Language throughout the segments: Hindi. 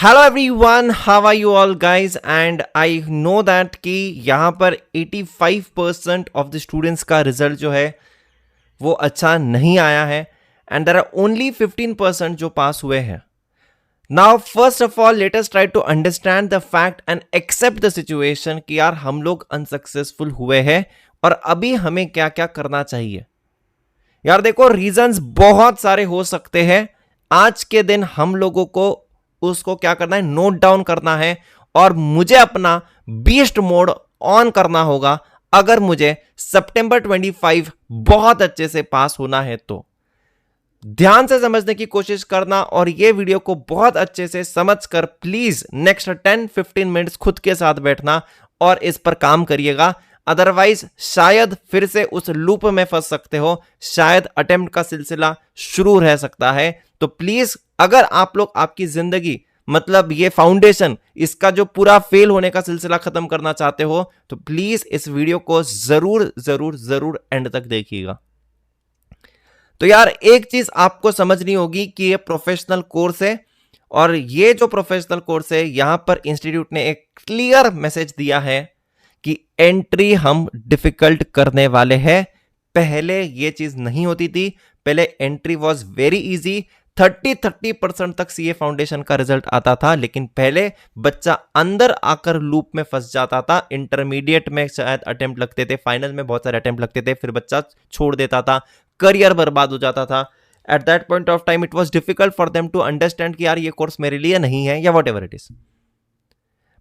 Hello everyone, how are you all guys. And I know that कि यहाँ पर 85% ऑफ द स्टूडेंट्स का रिजल्ट जो है वो अच्छा नहीं आया है एंड देयर आर ओनली 15% जो पास हुए हैं। Now first of all let us try to understand the fact and accept the situation कि यार हम लोग अनसक्सेसफुल हुए हैं और अभी हमें क्या क्या करना चाहिए। यार देखो, रीजंस बहुत सारे हो सकते हैं। आज के दिन हम लोगों को उसको क्या करना है, नोट डाउन करना है और मुझे अपना बीस्ट मोड ऑन करना होगा अगर मुझे सितंबर 25 बहुत अच्छे से पास होना है। तो ध्यान से समझने की कोशिश करना और ये वीडियो को बहुत अच्छे से समझकर प्लीज नेक्स्ट 10-15 मिनट्स खुद के साथ बैठना और इस पर काम करिएगा। अदरवाइज शायद फिर से उस लूप में फंस सकते हो, शायद अटेम्प्ट का सिलसिला शुरू रह सकता है। तो प्लीज अगर आप लोग आपकी जिंदगी मतलब ये फाउंडेशन इसका जो पूरा फेल होने का सिलसिला खत्म करना चाहते हो तो प्लीज इस वीडियो को जरूर जरूर जरूर एंड तक देखिएगा। तो यार एक चीज आपको समझनी होगी कि ये प्रोफेशनल कोर्स है और ये जो प्रोफेशनल कोर्स है यहां पर इंस्टीट्यूट ने एक क्लियर मैसेज दिया है कि एंट्री हम डिफिकल्ट करने वाले हैं। पहले ये चीज नहीं होती थी, पहले एंट्री वॉज वेरी इजी। 30% तक सीए फाउंडेशन का रिजल्ट आता था, लेकिन पहले बच्चा अंदर आकर लूप में फंस जाता था। इंटरमीडिएट में शायद अटेम्प्ट लगते थे, फाइनल में बहुत सारे अटेम्प्ट लगते थे, फिर बच्चा छोड़ देता था, करियर बर्बाद हो जाता था। At that point of time it was difficult for them to understand कि यार ये कोर्स मेरे लिए नहीं है या whatever it is.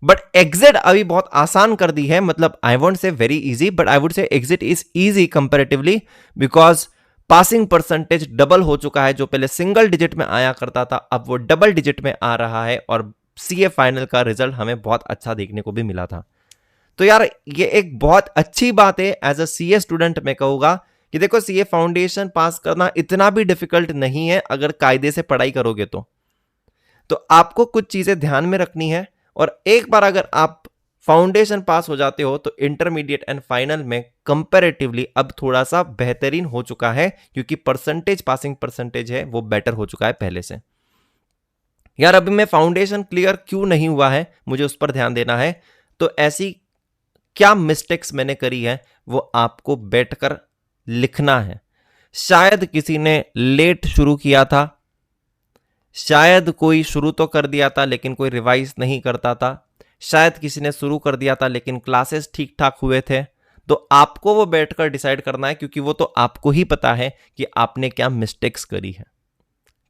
But exit अभी बहुत आसान कर दी है, मतलब I won't say very easy but I would say exit is easy comparatively, because passing percentage double हो चुका है। जो पहले सिंगल डिजिट में आया करता था अब वो डबल डिजिट में आ रहा है और सीए फाइनल का रिजल्ट हमें बहुत अच्छा देखने को भी मिला था। तो यार ये एक बहुत अच्छी बात है। एज अ सीए स्टूडेंट मैं कहूंगा कि देखो, सीए फाउंडेशन पास करना इतना भी डिफिकल्ट नहीं है अगर कायदे से पढ़ाई करोगे तो आपको कुछ चीजें ध्यान में रखनी है। और एक बार अगर आप फाउंडेशन पास हो जाते हो तो इंटरमीडिएट एंड फाइनल में कंपैरेटिवली अब थोड़ा सा बेहतरीन हो चुका है, क्योंकि परसेंटेज, पासिंग परसेंटेज है वो बेटर हो चुका है पहले से। यार अभी मैं फाउंडेशन क्लियर क्यों नहीं हुआ है मुझे उस पर ध्यान देना है। तो ऐसी क्या मिस्टेक्स मैंने करी है वो आपको बैठकर लिखना है। शायद किसी ने लेट शुरू किया था, शायद कोई शुरू तो कर दिया था लेकिन कोई रिवाइज नहीं करता था, शायद किसी ने शुरू कर दिया था लेकिन क्लासेस ठीक ठाक हुए थे। तो आपको वो बैठकर डिसाइड करना है, क्योंकि वो तो आपको ही पता है कि आपने क्या मिस्टेक्स करी है।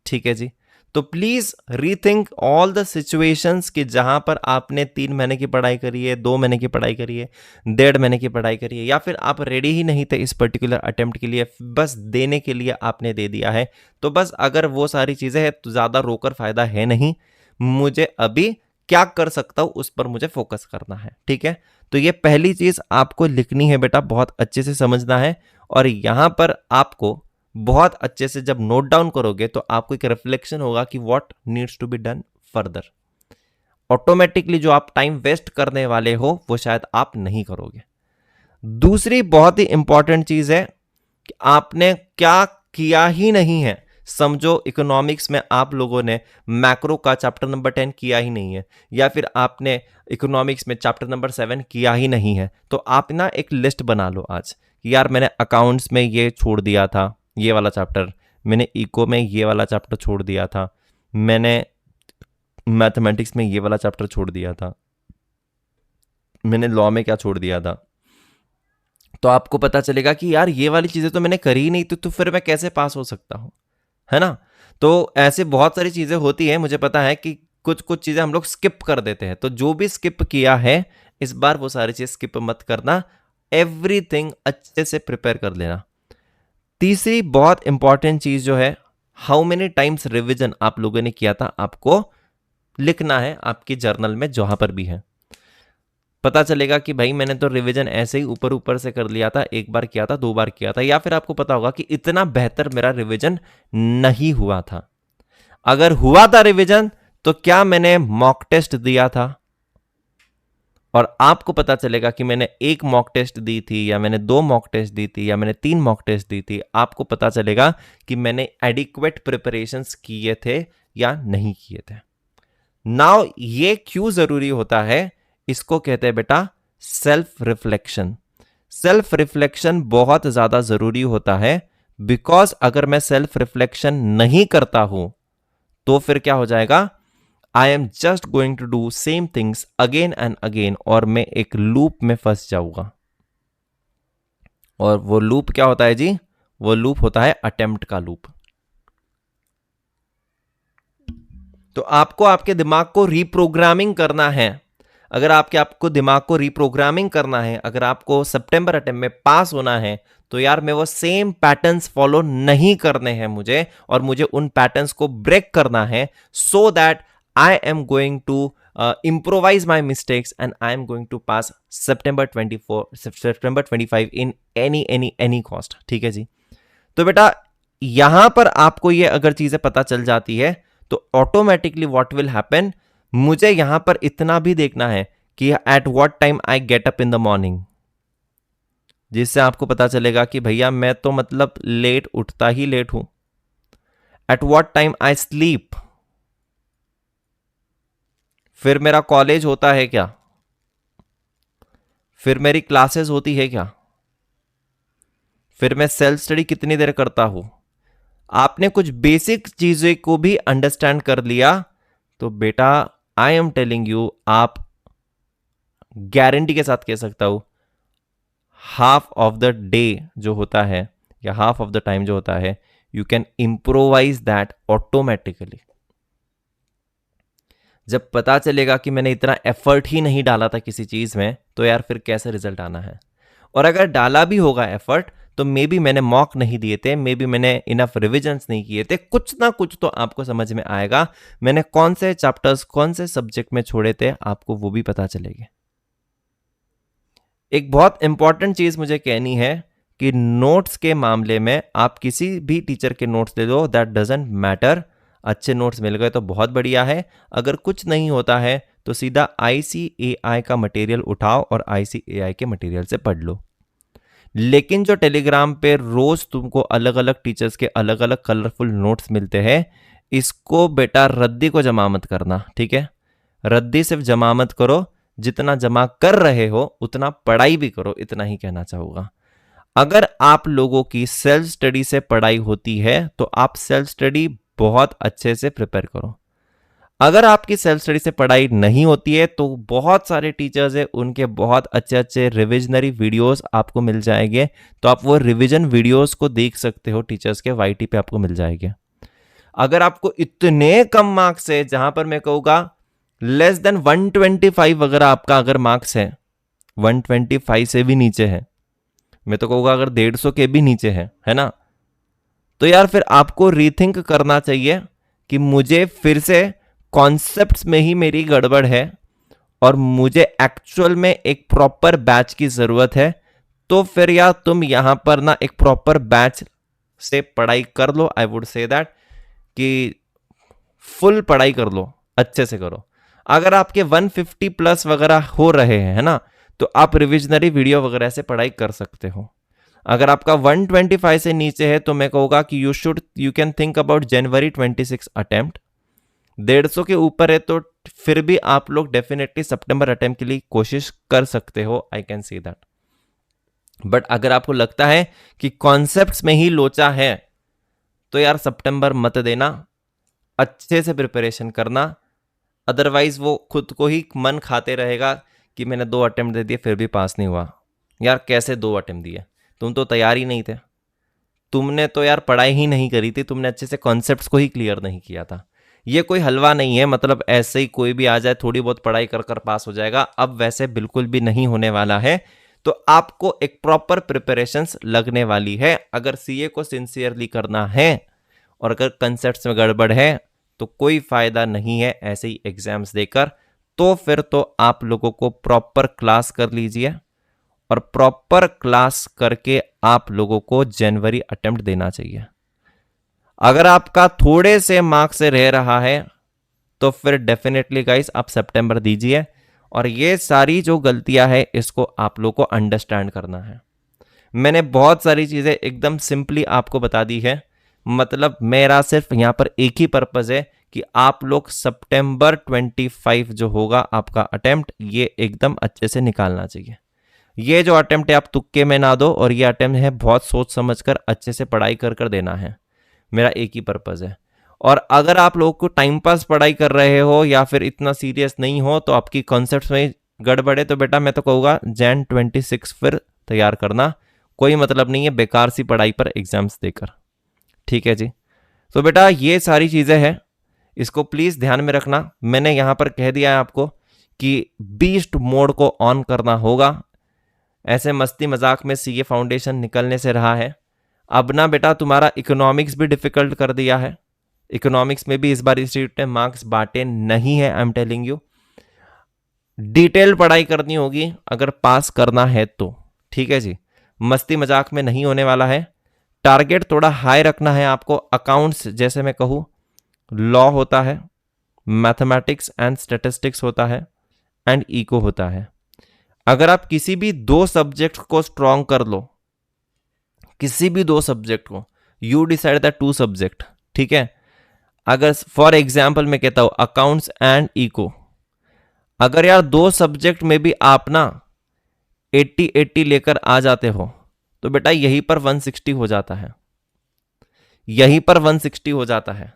ठीक है जी। तो please rethink all the situations कि जहां पर आपने 3 महीने की पढ़ाई करी है, 2 महीने की पढ़ाई करी है, 1.5 महीने की पढ़ाई करी है, या फिर आप रेडी ही नहीं थे इस पर्टिकुलर अटेम्प्ट के लिए, बस देने के लिए आपने दे दिया है। तो बस अगर वो सारी चीजें हैं तो ज्यादा रोकर फायदा है नहीं। मुझे अभी क्या कर सकता हूं उस पर मुझे फोकस करना है। ठीक है, तो ये पहली चीज आपको लिखनी है बेटा, बहुत अच्छे से समझना है। और यहां पर आपको बहुत अच्छे से जब नोट डाउन करोगे तो आपको एक रिफ्लेक्शन होगा कि what needs to be done further. Automatically जो आप टाइम वेस्ट करने वाले हो वो शायद आप नहीं करोगे। दूसरी बहुत ही इंपॉर्टेंट चीज है कि आपने क्या किया ही नहीं है। समझो इकोनॉमिक्स में आप लोगों ने मैक्रो का चैप्टर नंबर 10 किया ही नहीं है, या फिर आपने इकोनॉमिक्स में चैप्टर नंबर 7 किया ही नहीं है। तो आप ना एक लिस्ट बना लो आज कि यार मैंने अकाउंट्स में ये छोड़ दिया था, ये वाला चैप्टर, मैंने इको में ये वाला चैप्टर छोड़ दिया था, मैंने मैथमेटिक्स में ये वाला चैप्टर छोड़ दिया था, मैंने लॉ में क्या छोड़ दिया था। तो आपको पता चलेगा कि यार ये वाली चीजें तो मैंने करी ही नहीं, तो फिर मैं कैसे पास हो सकता हूं, है ना। तो ऐसे बहुत सारी चीजें होती हैं, मुझे पता है कि कुछ कुछ चीजें हम लोग स्किप कर देते हैं। तो जो भी स्किप किया है इस बार वो सारी चीज स्किप मत करना, एवरीथिंग अच्छे से प्रिपेयर कर लेना। तीसरी बहुत इंपॉर्टेंट चीज जो है, हाउ मेनी टाइम्स रिवीजन आप लोगों ने किया था, आपको लिखना है आपकी जर्नल में जहां पर भी है। पता चलेगा कि भाई मैंने तो रिवीजन ऐसे ही ऊपर ऊपर से कर लिया था, एक बार किया था, 2 बार किया था, या फिर आपको पता होगा कि इतना बेहतर मेरा रिवीजन नहीं हुआ था। अगर हुआ था रिवीजन तो क्या मैंने मॉक टेस्ट दिया था, और आपको पता चलेगा कि मैंने 1 मॉक टेस्ट दी थी या मैंने 2 मॉक टेस्ट दी थी या मैंने 3 मॉक टेस्ट दी थी। आपको पता चलेगा कि मैंने एडिक्वेट प्रिपरेशंस किए थे या नहीं किए थे। नाउ ये क्यों जरूरी होता है, इसको कहते हैं बेटा सेल्फ रिफ्लेक्शन। सेल्फ रिफ्लेक्शन बहुत ज्यादा जरूरी होता है, बिकॉज अगर मैं सेल्फ रिफ्लेक्शन नहीं करता हूं तो फिर क्या हो जाएगा, I am just going to do same things again and again, और मैं एक लूप में फंस जाऊंगा। और वो लूप क्या होता है जी, वो लूप होता है अटेम्प्ट का लूप। तो आपको आपके दिमाग को रीप्रोग्रामिंग करना है। अगर आपको दिमाग को रीप्रोग्रामिंग करना है, अगर आपको सितंबर अटेम्प्ट में पास होना है, तो यार मैं वो सेम पैटर्न्स फॉलो नहीं करने हैं मुझे, और मुझे उन पैटर्न्स को ब्रेक करना है, so that I am going to improvise my mistakes and I am going to pass September 25 in any cost। ठीक है जी। तो बेटा यहां पर आपको ये अगर चीजें पता चल जाती है तो ऑटोमेटिकली व्हाट विल हैपन, मुझे यहां पर इतना भी देखना है कि at what time I get up in the morning, जिससे आपको पता चलेगा कि भैया मैं तो मतलब लेट उठता ही लेट हूं। At what time I sleep, फिर मेरा कॉलेज होता है क्या, फिर मेरी क्लासेस होती है क्या, फिर मैं सेल्फ स्टडी कितनी देर करता हूं। आपने कुछ बेसिक चीजें को भी अंडरस्टैंड कर लिया तो बेटा आई एम टेलिंग यू, आप गारंटी के साथ कह सकता हूं हाफ ऑफ द डे जो होता है या हाफ ऑफ द टाइम जो होता है, you can improvise that automatically. जब पता चलेगा कि मैंने इतना एफर्ट ही नहीं डाला था किसी चीज में, तो यार फिर कैसे रिजल्ट आना है। और अगर डाला भी होगा एफर्ट तो मे बी मैंने मॉक नहीं दिए थे, मे बी मैंने इनफ रिविजन्स नहीं किए थे, कुछ ना कुछ तो आपको समझ में आएगा। मैंने कौन से चैप्टर्स कौन से सब्जेक्ट में छोड़े थे आपको वो भी पता चलेगी। एक बहुत इंपॉर्टेंट चीज मुझे कहनी है कि नोट्स के मामले में आप किसी भी टीचर के नोट्स ले लो, दैट डजंट मैटर। अच्छे नोट्स मिल गए तो बहुत बढ़िया है, अगर कुछ नहीं होता है तो सीधा ICAI का मटेरियल उठाओ और ICAI के मटेरियल से पढ़ लो। लेकिन जो टेलीग्राम पे रोज तुमको अलग अलग टीचर्स के अलग अलग कलरफुल नोट्स मिलते हैं, इसको बेटा रद्दी को जमा मत करना, ठीक है। रद्दी सिर्फ जमा मत करो, जितना जमा कर रहे हो उतना पढ़ाई भी करो, इतना ही कहना चाहूंगा। अगर आप लोगों की सेल्फ स्टडी से पढ़ाई होती है तो आप सेल्फ स्टडी बहुत अच्छे से प्रिपेयर करो। अगर आपकी सेल्फ स्टडी से पढ़ाई नहीं होती है तो बहुत सारे टीचर्स हैं, उनके बहुत अच्छे अच्छे रिविजनरी वीडियोस आपको मिल जाएंगे, तो आप वो रिवीजन वीडियोस को देख सकते हो, टीचर्स के YT पे आपको मिल जाएंगे। अगर आपको इतने कम मार्क्स है, जहां पर मैं कहूंगा लेस देन 125 अगर आपका अगर मार्क्स है, 125 से भी नीचे है, मैं तो कहूंगा अगर 150 के भी नीचे है ना, तो यार फिर आपको रीथिंक करना चाहिए कि मुझे फिर से कॉन्सेप्ट्स में ही मेरी गड़बड़ है और मुझे एक्चुअल में एक प्रॉपर बैच की जरूरत है। तो फिर यार तुम यहां पर ना एक प्रॉपर बैच से पढ़ाई कर लो। आई वुड से दैट कि फुल पढ़ाई कर लो, अच्छे से करो। अगर आपके 150 प्लस वगैरह हो रहे हैं, है ना, तो आप रिविजनरी वीडियो वगैरह से पढ़ाई कर सकते हो। अगर आपका 125 से नीचे है तो मैं कहूँगा कि you can think about January 26 attempt. 150 के ऊपर है तो फिर भी आप लोग डेफिनेटली सितंबर अटेम्प्ट के लिए कोशिश कर सकते हो, I can see that. But अगर आपको लगता है कि कॉन्सेप्ट्स में ही लोचा है तो यार सितंबर मत देना, अच्छे से प्रिपरेशन करना, अदरवाइज वो खुद को ही मन खाते रहेगा कि मैंने 2 अटेम्प्ट दे दिए फिर भी पास नहीं हुआ। यार कैसे 2 अटेम्प्ट दिए, तुम तो तैयार ही नहीं थे, तुमने तो यार पढ़ाई ही नहीं करी थी, तुमने अच्छे से कॉन्सेप्ट्स को ही क्लियर नहीं किया था। ये कोई हलवा नहीं है, मतलब ऐसे ही कोई भी आ जाए थोड़ी बहुत पढ़ाई कर कर पास हो जाएगा, अब वैसे बिल्कुल भी नहीं होने वाला है। तो आपको एक प्रॉपर प्रिपरेशंस लगने वाली है। अगर CA को सिंसियरली करना है और अगर कंसेप्ट्स में गड़बड़ है तो कोई फायदा नहीं है ऐसे ही एग्जाम्स देकर। तो फिर तो आप लोगों को प्रॉपर क्लास कर लीजिए और प्रॉपर क्लास करके आप लोगों को जनवरी अटेम्प्ट देना चाहिए। अगर आपका थोड़े से मार्क्स से रह रहा है तो फिर डेफिनेटली गाइस आप सितंबर दीजिए। और ये सारी जो गलतियां है इसको आप लोगों को अंडरस्टैंड करना है। मैंने बहुत सारी चीजें एकदम सिंपली आपको बता दी है, मतलब मेरा सिर्फ यहाँ पर एक ही पर्पज़ है कि आप लोग सितंबर 25 जो होगा आपका अटेम्प्ट, ये एकदम अच्छे से निकालना चाहिए। ये जो अटेम्प्ट है आप तुक्के में ना दो, और ये अटेम्प्ट है बहुत सोच समझ कर अच्छे से पढ़ाई कर देना है। मेरा एक ही पर्पज़ है। और अगर आप लोग को टाइम पास पढ़ाई कर रहे हो या फिर इतना सीरियस नहीं हो, तो आपकी कॉन्सेप्ट्स में गड़बड़ है, तो बेटा मैं तो कहूँगा Jan 26 फिर तैयार करना, कोई मतलब नहीं है बेकार सी पढ़ाई पर एग्जाम्स देकर। ठीक है जी। तो बेटा ये सारी चीज़ें हैं, इसको प्लीज़ ध्यान में रखना। मैंने यहाँ पर कह दिया है आपको कि बीस्ट मोड को ऑन करना होगा। ऐसे मस्ती मजाक में सीए फाउंडेशन निकलने से रहा है। अब ना बेटा तुम्हारा इकोनॉमिक्स भी डिफिकल्ट कर दिया है। इकोनॉमिक्स में भी इस बार इंस्टीट्यूट ने मार्क्स बांटे नहीं है, I am telling you. Detail पढ़ाई करनी होगी अगर पास करना है तो। ठीक है जी, मस्ती मजाक में नहीं होने वाला है। टारगेट थोड़ा हाई रखना है आपको। अकाउंट्स जैसे मैं कहूँ, लॉ होता है, मैथमेटिक्स एंड स्टैटिस्टिक्स होता है, एंड इको होता है। अगर आप किसी भी 2 सब्जेक्ट को स्ट्रॉन्ग कर लो, किसी भी 2 सब्जेक्ट को, यू डिसाइड द 2 सब्जेक्ट। ठीक है, अगर फॉर एग्जाम्पल मैं कहता हूं अकाउंट्स एंड इको, अगर यार 2 सब्जेक्ट में भी आप ना 80-80 लेकर आ जाते हो, तो बेटा यहीं पर 160 हो जाता है, यहीं पर 160 हो जाता है।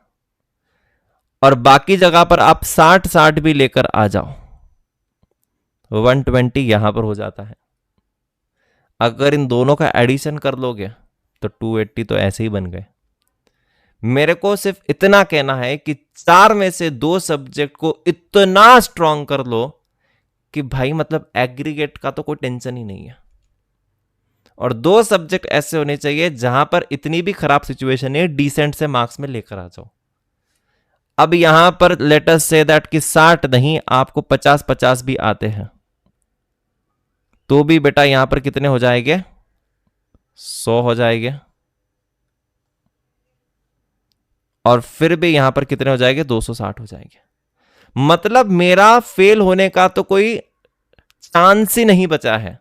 और बाकी जगह पर आप 60-60 भी लेकर आ जाओ, 120 यहां पर हो जाता है। अगर इन दोनों का एडिशन कर लोगे तो 280 तो ऐसे ही बन गए। मेरे को सिर्फ इतना कहना है कि 4 में से 2 सब्जेक्ट को इतना स्ट्रॉन्ग कर लो कि भाई मतलब एग्रीगेट का तो कोई टेंशन ही नहीं है। और 2 सब्जेक्ट ऐसे होने चाहिए जहां पर इतनी भी खराब सिचुएशन है, डिसेंट से मार्क्स में लेकर आ जाओ। अब यहां पर लेट अस से दैट कि 60 नहीं, आपको 50-50 भी आते हैं, तो भी बेटा यहां पर कितने हो जाएंगे? 100 हो जाएंगे। और फिर भी यहां पर कितने हो जाएंगे? 260 हो जाएंगे। मतलब मेरा फेल होने का तो कोई चांस ही नहीं बचा है।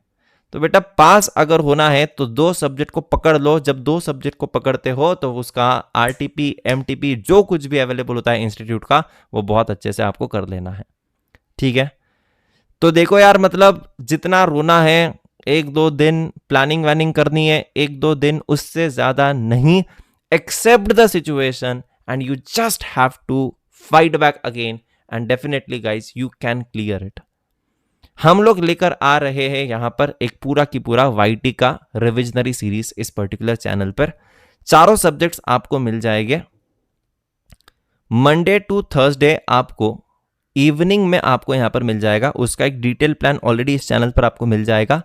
तो बेटा पास अगर होना है तो 2 सब्जेक्ट को पकड़ लो। जब 2 सब्जेक्ट को पकड़ते हो तो उसका आरटीपी, एमटीपी जो कुछ भी अवेलेबल होता है इंस्टीट्यूट का, वो बहुत अच्छे से आपको कर लेना है। ठीक है, तो देखो यार, मतलब जितना रोना है, 1-2 दिन प्लानिंग वानिंग करनी है, 1-2 दिन, उससे ज्यादा नहीं। Accept the situation and you just have to fight back again, and definitely guys you can clear it. हम लोग लेकर आ रहे हैं यहां पर एक पूरा की पूरा वाईटी का रिविजनरी सीरीज इस पर्टिकुलर चैनल पर। 4 सब्जेक्ट्स आपको मिल जाएंगे। मंडे टू थर्सडे आपको इवनिंग में आपको यहां पर मिल जाएगा, उसका एक डिटेल प्लान ऑलरेडी इस चैनल पर आपको मिल जाएगा।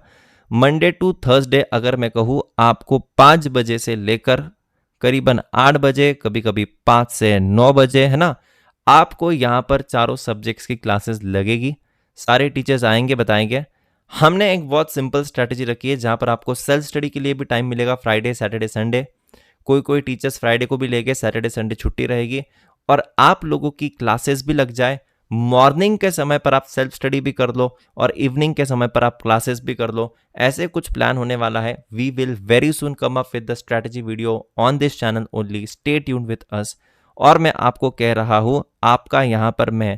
मंडे टू थर्सडे अगर मैं कहूं आपको 5 बजे से लेकर करीबन 8 बजे, कभी कभी 5 से 9 बजे, है ना, आपको यहां पर 4 सब्जेक्ट्स की क्लासेस लगेगी। सारे टीचर्स आएंगे, बताएंगे। हमने एक बहुत सिंपल स्ट्रैटेजी रखी है जहां पर आपको सेल्फ स्टडी के लिए भी टाइम मिलेगा, फ्राइडे सैटरडे संडे। कोई टीचर्स फ्राइडे को भी लेंगे, सैटरडे संडे छुट्टी रहेगी। और आप लोगों की क्लासेस भी लग जाए। मॉर्निंग के समय पर आप सेल्फ स्टडी भी कर लो और इवनिंग के समय पर आप क्लासेस भी कर लो। ऐसे कुछ प्लान होने वाला है। We will very soon come up with the strategy video on this channel only. Stay tuned with us. और मैं आपको कह रहा हूं, आपका यहां पर मैं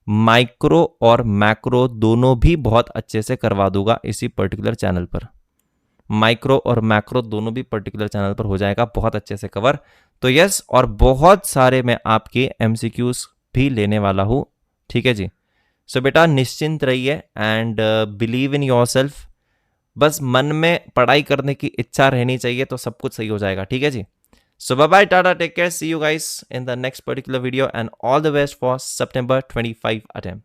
माइक्रो और मैक्रो दोनों भी बहुत अच्छे से करवा दूंगा इसी पर्टिकुलर चैनल पर। माइक्रो और मैक्रो दोनों भी पर्टिकुलर चैनल पर हो जाएगा बहुत अच्छे से कवर। तो यस, और बहुत सारे मैं आपके एमसीक्यूज भी लेने वाला हूं। ठीक है जी। सो बेटा निश्चिंत रहिए एंड बिलीव इन योरसेल्फ। बस मन में पढ़ाई करने की इच्छा रहनी चाहिए तो सब कुछ सही हो जाएगा। ठीक है जी। So bye bye, tata, take care, see you guys in the next particular video and all the best for September 25 attempt.